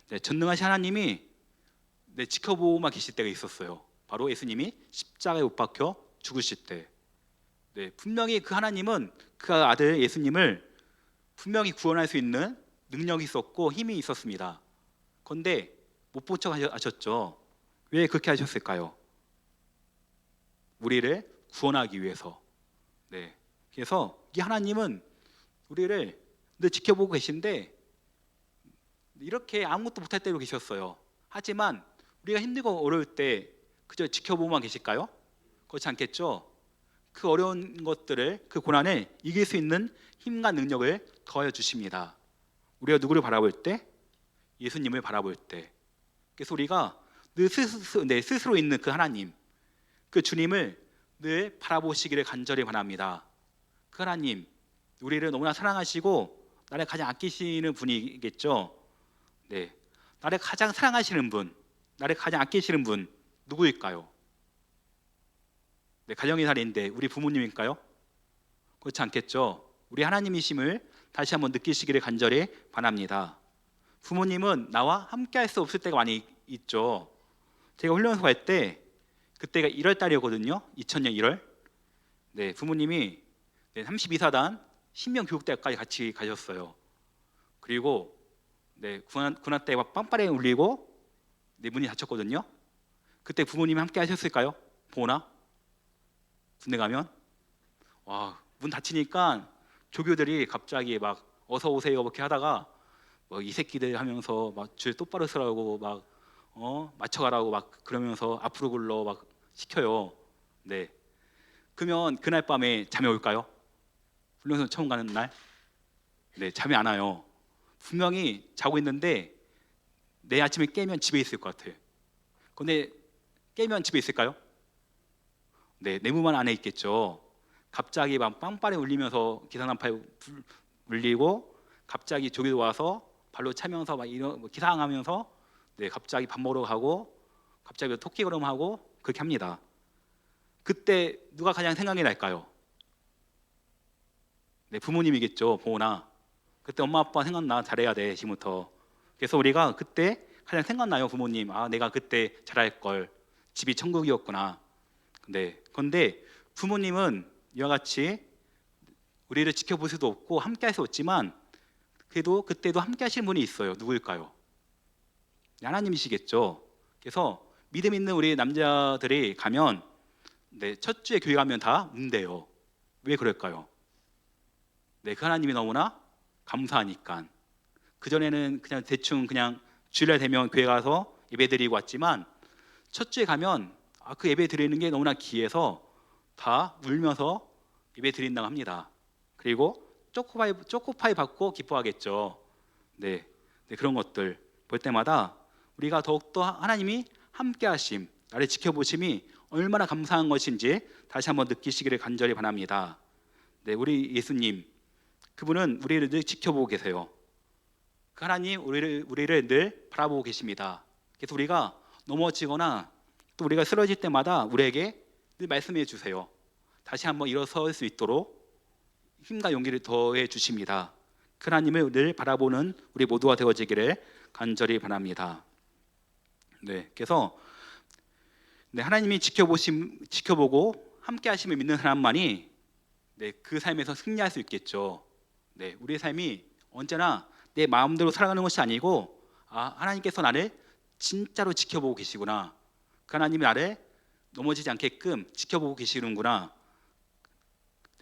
네, 전능하신 하나님이 지켜보고만 계실 때가 있었어요. 바로 예수님이 십자가에 못 박혀 죽으실 때. 네, 분명히 그 하나님은 그 아들 예수님을 분명히 구원할 수 있는 능력이 있었고 힘이 있었습니다. 그런데 못 본 척 하셨죠. 왜 그렇게 하셨을까요? 우리를 구원하기 위해서. 네, 그래서 이 하나님은 우리를 늘 지켜보고 계신데 이렇게 아무것도 못할 때로 계셨어요. 하지만 우리가 힘들고 어려울 때 그저 지켜보고만 계실까요? 그렇지 않겠죠? 그 어려운 것들을, 그 고난을 이길 수 있는 힘과 능력을 더하여 주십니다. 우리가 누구를 바라볼 때? 예수님을 바라볼 때. 그래서 우리가 늘 스스로 있는 그 하나님, 그 주님을 늘 바라보시기를 간절히 바랍니다. 그 하나님, 우리를 너무나 사랑하시고 나를 가장 아끼시는 분이겠죠. 네, 나를 가장 사랑하시는 분, 나를 가장 아끼시는 분 누구일까요? 네, 가정의 살인데 우리 부모님일까요? 그렇지 않겠죠. 우리 하나님이심을 다시 한번 느끼시기를 간절히 바랍니다. 부모님은 나와 함께 할 수 없을 때가 많이 있죠. 제가 훈련소 갈 때 그때가 1월 달이었거든요. 2000년 1월. 네, 부모님이 32사단 신명교육대까지 같이 가셨어요. 그리고 군화 때 빵빠레 울리고 문이 닫혔거든요. 그때 부모님이 함께 하셨을까요? 보나? 군대 가면 문 닫히니까 조교들이 갑자기 막 어서 오세요 이렇게 하다가 이 새끼들 하면서 막 줄 똑바로 서라고 막 맞춰가라고 막 그러면서 앞으로 굴러 막 시켜요. 네. 그러면 그날 밤에 잠이 올까요? 훈련소 처음 가는 날? 네, 잠이 안 와요. 분명히 자고 있는데 내일 아침에 깨면 집에 있을 것 같아요. 근데 깨면 집에 있을까요? 네, 내무만 안에 있겠죠. 갑자기 막 빵빠레 울리면서 기상난파에 울리고 갑자기 조교도 와서 발로 차면서 막 이런 기상하면서 갑자기 밥 먹으러 가고 갑자기 토끼 걸음하고 그렇게 합니다. 그때 누가 가장 생각이 날까요? 네, 부모님이겠죠. 보나 그때 엄마 아빠 생각나 잘해야 돼 지금부터. 그래서 우리가 그때 가장 생각나요. 부모님, 내가 그때 잘할 걸, 집이 천국이었구나. 그런데 부모님은 이와 같이 우리를 지켜볼 수도 없고 함께 할 수 없지만 그래도 그때도 함께 하시는 분이 있어요. 누구일까요? 하나님이시겠죠. 그래서 믿음 있는 우리 남자들이 가면 첫 주에 교회 가면 다 운대요. 왜 그럴까요? 그 하나님이 너무나 감사하니까. 그전에는 그냥 대충 그냥 주일날 되면 교회 가서 예배 드리고 왔지만 첫 주에 가면 그 예배 드리는 게 너무나 귀해서 다 울면서 예배 드린다고 합니다. 그리고 초코파이 받고 기뻐하겠죠. 네, 그런 것들 볼 때마다 우리가 더욱더 하나님이 함께하심, 나를 지켜보심이 얼마나 감사한 것인지 다시 한번 느끼시기를 간절히 바랍니다. 네, 우리 예수님, 그분은 우리를 늘 지켜보고 계세요. 그 하나님 우리를 늘 바라보고 계십니다. 그래서 우리가 넘어지거나 또 우리가 쓰러질 때마다 우리에게 늘 말씀해 주세요. 다시 한번 일어설 수 있도록 힘과 용기를 더해 주십니다. 그 하나님을 늘 바라보는 우리 모두가 되어지기를 간절히 바랍니다. 네, 그래서 하나님이 지켜보고 함께 하심을 믿는 사람만이 그 삶에서 승리할 수 있겠죠. 우리의 삶이 언제나 내 마음대로 살아가는 것이 아니고 하나님께서 나를 진짜로 지켜보고 계시구나. 그 하나님이 나를 넘어지지 않게끔 지켜보고 계시는구나.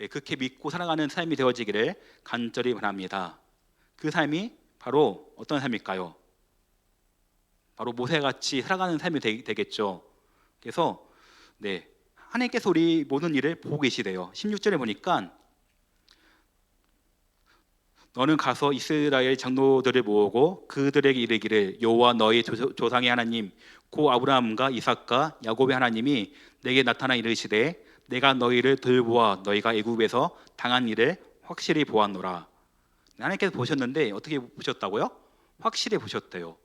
그렇게 믿고 살아가는 삶이 되어지기를 간절히 바랍니다. 그 삶이 바로 어떤 삶일까요? 바로 모세같이 살아가는 삶이 되겠죠. 그래서 하나님께서 우리 모든 일을 보고 계시대요. 16절에 보니까 너는 가서 이스라엘 장로들을 모으고 그들에게 이르기를 여호와 너희 조상의 하나님 고 아브라함과 이삭과 야곱의 하나님이 내게 나타나 이르시되 내가 너희를 돌보아 너희가 애굽에서 당한 일을 확실히 보았노라. 하나님께서 보셨는데 어떻게 보셨다고요? 확실히 보셨대요.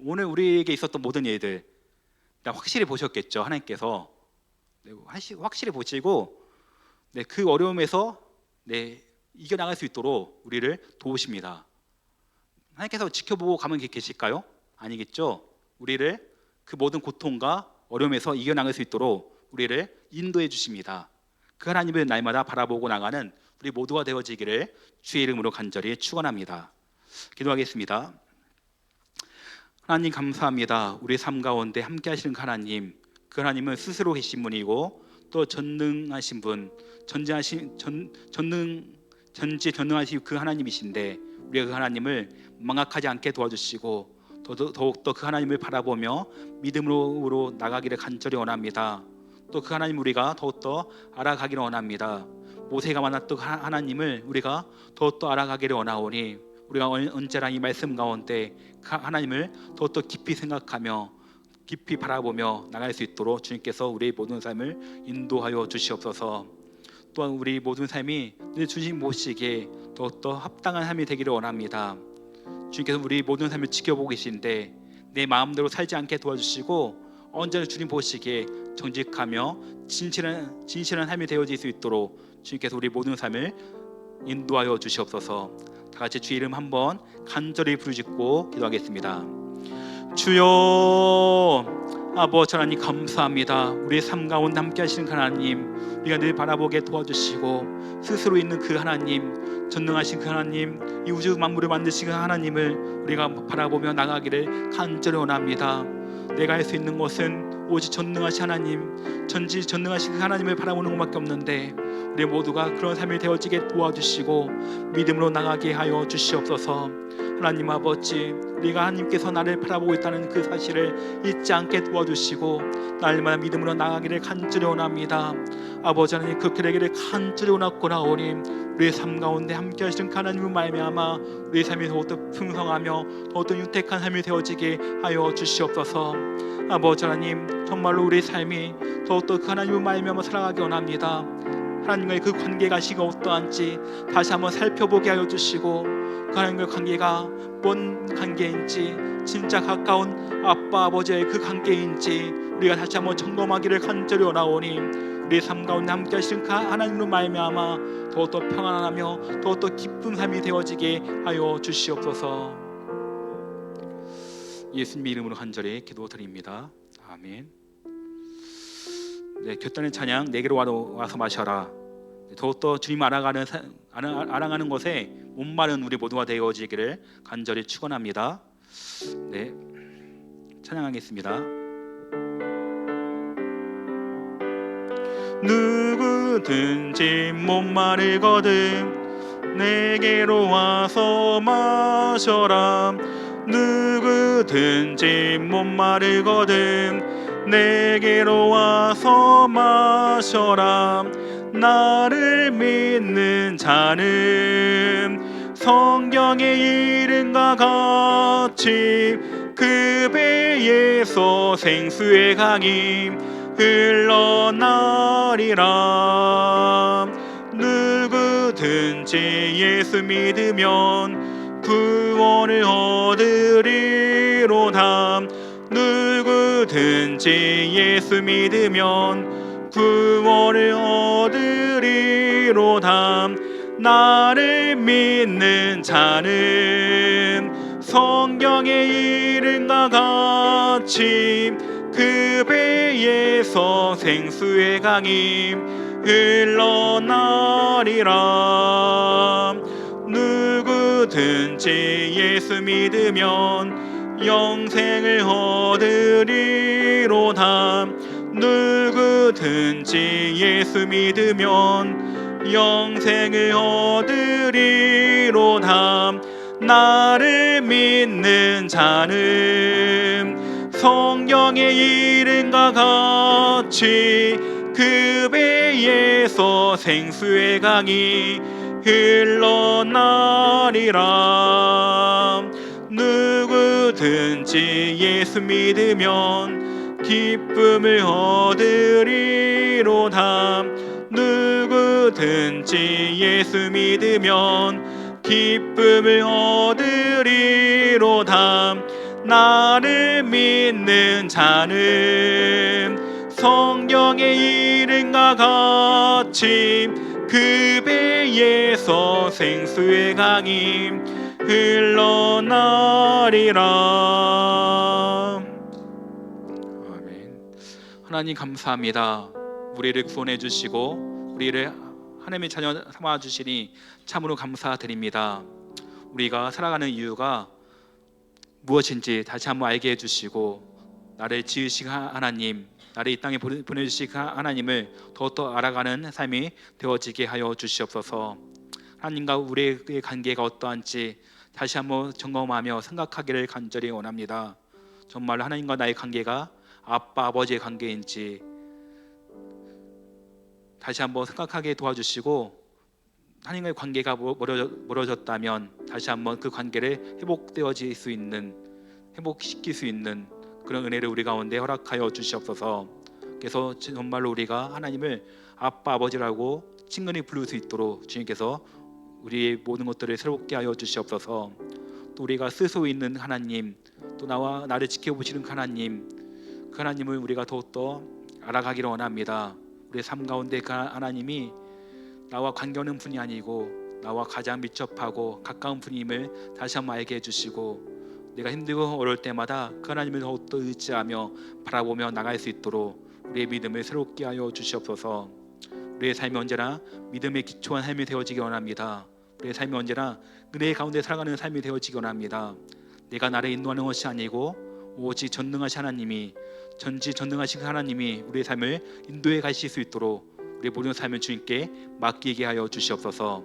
오늘 우리에게 있었던 모든 일들 확실히 보셨겠죠. 하나님께서 확실히 보시고 그 어려움에서 이겨나갈 수 있도록 우리를 도우십니다. 하나님께서 지켜보고 가만 계실까요? 아니겠죠. 우리를 그 모든 고통과 어려움에서 이겨나갈 수 있도록 우리를 인도해 주십니다. 그 하나님을 날마다 바라보고 나가는 우리 모두가 되어지기를 주의 이름으로 간절히 축원합니다. 기도하겠습니다. 하나님 감사합니다. 우리 삶 가운데 함께 하시는 하나님, 그 하나님은 스스로 계신 분이고 또 전능하신 분, 전지전능하신 그 하나님이신데 우리가 그 하나님을 망각하지 않게 도와주시고 더욱더 그 하나님을 바라보며 믿음으로 나가기를 간절히 원합니다. 또 그 하나님 우리가 더욱더 알아가기를 원합니다. 모세가 만났던 하나님을 우리가 더욱더 알아가기를 원하오니 우리가 언제나 이 말씀 가운데 하나님을 더욱더 깊이 생각하며 깊이 바라보며 나갈 수 있도록 주님께서 우리 모든 삶을 인도하여 주시옵소서. 또한 우리 모든 삶이 늘 주님 모시기에 더욱더 합당한 삶이 되기를 원합니다. 주님께서 우리 모든 삶을 지켜보고 계신데 내 마음대로 살지 않게 도와주시고 언제나 주님 보시기에 정직하며 진실한 삶이 되어질 수 있도록 주님께서 우리 모든 삶을 인도하여 주시옵소서. 다 같이 주의 이름 한번 간절히 부르짖고 기도하겠습니다. 주여, 아버지 하나님 감사합니다. 우리의 삶 가운데 함께 하시는 하나님, 우리가 늘 바라보게 도와주시고 스스로 있는 그 하나님, 전능하신 그 하나님, 이 우주 만물을 만드신 그 하나님을 우리가 바라보며 나가기를 간절히 원합니다. 내가 할 수 있는 것은 오직 전능하신 하나님, 전능하신 그 하나님을 바라보는 것밖에 없는데 우리 모두가 그런 삶이 되어지게 도와주시고 믿음으로 나가게 하여 주시옵소서. 하나님 아버지, 우리가 하나님께서 나를 바라보고 있다는 그 사실을 잊지 않게 도와주시고 날마다 믿음으로 나가기를 간절히 원합니다. 아버지 하나님, 그 길에게를 간절히 원하오니 우리의 삶 가운데 함께 하시는 하나님을 말미암아 우리의 삶이 더욱더 풍성하며 더욱더 유택한 삶이 되어지게 하여 주시옵소서. 아버지 하나님, 정말로 우리의 삶이 더욱더 그 하나님을 말미암아 살아가기 원합니다. 하나님과의 그 관계가 시가 어떠한지 다시 한번 살펴보게 하여 주시고 그 하나님과의 관계가 뭔 관계인지 진짜 가까운 아빠 아버지의 그 관계인지 우리가 다시 한번 점검하기를 간절히 원하오니 우리의 삶 가운데 함께 하시는 하나님으로 말미암아 더욱더 평안하며 더욱더 기쁜 삶이 되어지게 하여 주시옵소서. 예수님 이름으로 간절히 기도드립니다. 아멘. 곁다는 찬양 내게로 와서 마셔라. 더욱더 주님 알아가는 것에 목마른 우리 모두가 되어지기를 간절히 축원합니다. 찬양하겠습니다. 누구든지 목마르거든 내게로 와서 마셔라. 누구든지 목마르거든 내게로 와서 마셔라. 나를 믿는 자는 성경의 이름과 같이 그 배에서 생수의 강이 흘러나리라. 누구든지 예수 믿으면 구원을 얻으리로다. 누구든지 예수 믿으면 구원을 얻으리로다. 나를 믿는 자는 성경의 이름과 같이 그 배에서 생수의 강이 흘러나리라. 누구든지 예수 믿으면 영생을 얻으리로다. 누구든지 예수 믿으면 영생을 얻으리로다. 나를 믿는 자는 성경의 이름과 같이 그 배에서 생수의 강이 흘러나리라. 누구든지 예수 믿으면 기쁨을 얻으리로다. 누구든지 예수 믿으면 기쁨을 얻으리로다. 나를 믿는 자는 성경의 이름과 같이 그 배에서 생수의 강이 흘러나리라. 아멘. 하나님 감사합니다. 우리를 구원해 주시고 우리를 하나님의 자녀 삼아 주시니 참으로 감사드립니다. 우리가 살아가는 이유가 무엇인지 다시 한번 알게 해주시고 나를 지으신 하나님, 나를 이 땅에 보내주신 하나님을 더욱더 알아가는 삶이 되어지게 하여 주시옵소서. 하나님과 우리의 관계가 어떠한지 다시 한번 점검하며 생각하기를 간절히 원합니다. 정말 하나님과 나의 관계가 아빠, 아버지의 관계인지 다시 한번 생각하게 도와주시고, 하나님과의 관계가 멀어졌다면 다시 한번 그 관계를 회복시킬 수 있는 그런 은혜를 우리 가운데 허락하여 주시옵소서. 그래서 정말로 우리가 하나님을 아빠, 아버지라고 친근히 부를 수 있도록 주님께서 우리의 모든 것들을 새롭게 하여 주시옵소서. 또 우리가 스스로 있는 하나님, 또 나를 지켜보시는 하나님, 그 하나님을 우리가 더욱더 알아가기를 원합니다. 우리의 삶 가운데 그 하나님이 나와 관계하는 분이 아니고 나와 가장 밀접하고 가까운 분임을 다시 한번 알게 해주시고, 내가 힘들고 어려울 때마다 그 하나님을 더욱더 의지하며 바라보며 나갈 수 있도록 우리의 믿음을 새롭게 하여 주시옵소서. 우리의 삶이 언제나 믿음에 기초한 삶이 되어지기 원합니다. 우리의 삶이 언제나 은혜의 가운데 살아가는 삶이 되어지기 원합니다. 내가 나를 인도하는 것이 아니고 오직 전능하신 하나님이, 전지전능하신 하나님이 우리의 삶을 인도해 가실 수 있도록 우리의 모든 삶을 주님께 맡기게 하여 주시옵소서.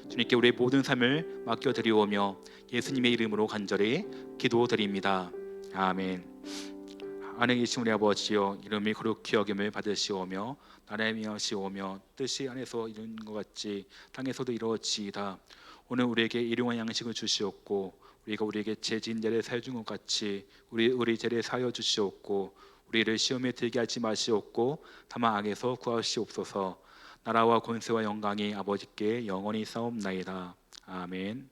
주님께 우리의 모든 삶을 맡겨드리오며 예수님의 이름으로 간절히 기도드립니다. 아멘. 하늘에 계신 우리 아버지여, 이름이 거룩히 여김을 받으시오며 나라의 명하시오며 뜻이 하늘에서 이루는 것 같이 땅에서도 이루어지이다. 오늘 우리에게 일용할 양식을 주시옵고 우리가 우리에게 죄진 자를 사여 준 것 같이 우리 죄를 사여 주시옵고 우리를 시험에 들게 하지 마시옵고 다만 악에서 구하시옵소서. 나라와 권세와 영광이 아버지께 영원히 싸움나이다. 아멘.